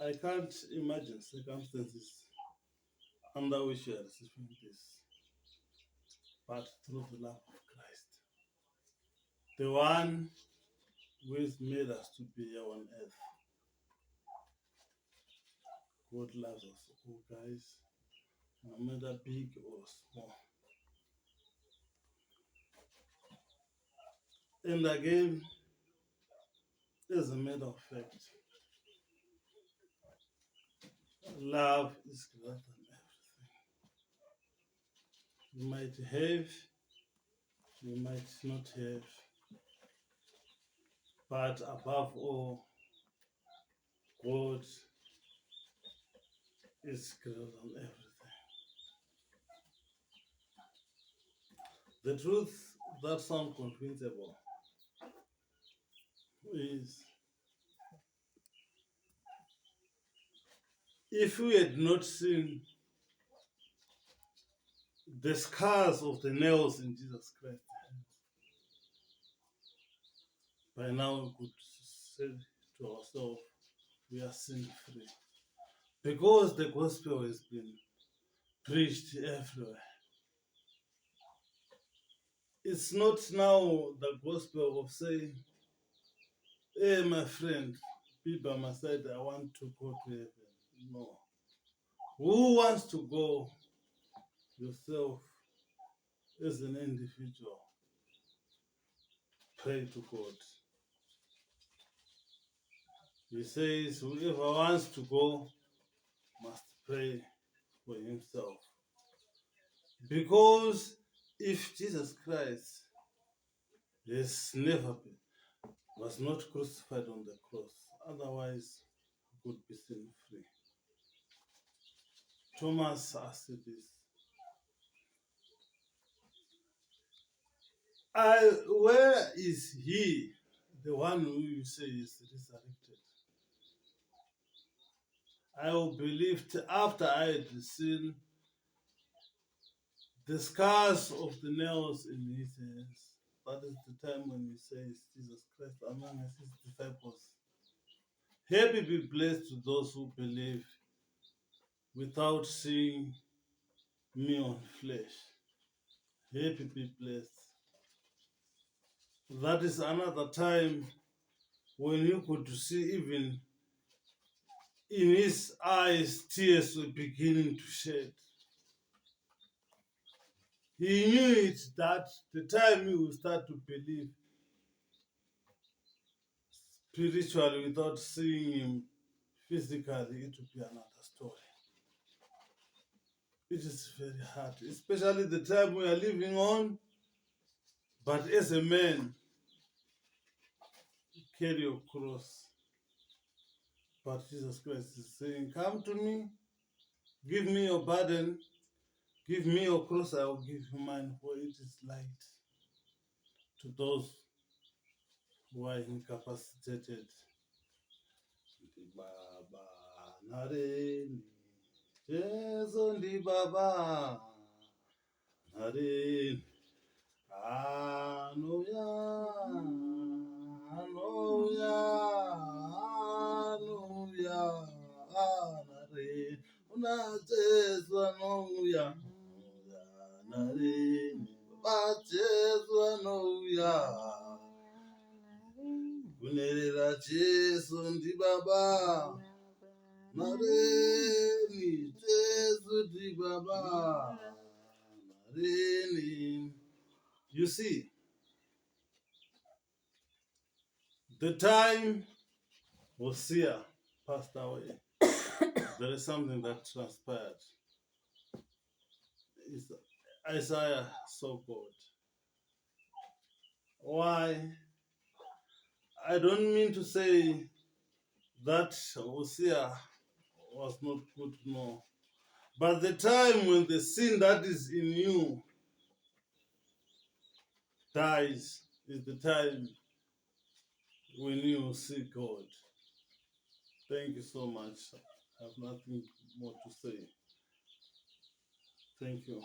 I can't imagine circumstances under which you are receiving this, but through the love of Christ, the one who has made us to be here on earth. God loves us all, guys, no matter big or small. And again, as a matter of fact, love is greater than everything. You might have, you might not have, but above all, God is greater than everything. The truth that sounds convincible is if we had not seen the scars of the nails in Jesus Christ, by now we could say to ourselves, we are sin free. Because the gospel has been preached everywhere. It's not now the gospel of saying, hey, my friend, be by my side, I want to go to heaven. No. Who wants to go? Yourself as an individual. Pray to God. He says, whoever wants to go must pray for himself. Because if Jesus Christ was not crucified on the cross, otherwise he could be sin free. Thomas asked this. Where is he, the one who you say is resurrected? I will believe after I had seen the scars of the nails in his hands. That is the time when he says Jesus Christ among his disciples. Happy be blessed to those who believe without seeing me on flesh. Happy be blessed. That is another time when you could see even in his eyes tears were beginning to shed. He knew it that the time he will start to believe spiritually without seeing him physically, it will be another story. It is very hard, especially the time we are living on. But as a man, carry your cross. But Jesus Christ is saying, come to me, give me your burden, give me your cross, I will give you mine, for it is light to those who are incapacitated. Baba nareni, Jesu ndi Baba nareni, Hallelujah, hallelujah, hallelujah, nareni, una Jesu hallelujah, nareni, Baba Jesu hallelujah. Kunerera Jesu ndi Baba nareni, Jesu ndi Baba nareni. You see, the time Hosea passed away, there is something that transpired. Isaiah saw God. Why? I don't mean to say that Hosea was not good, no. But the time when the sin that is in you dies is the time when you see God. Thank you so much. I have nothing more to say. Thank you.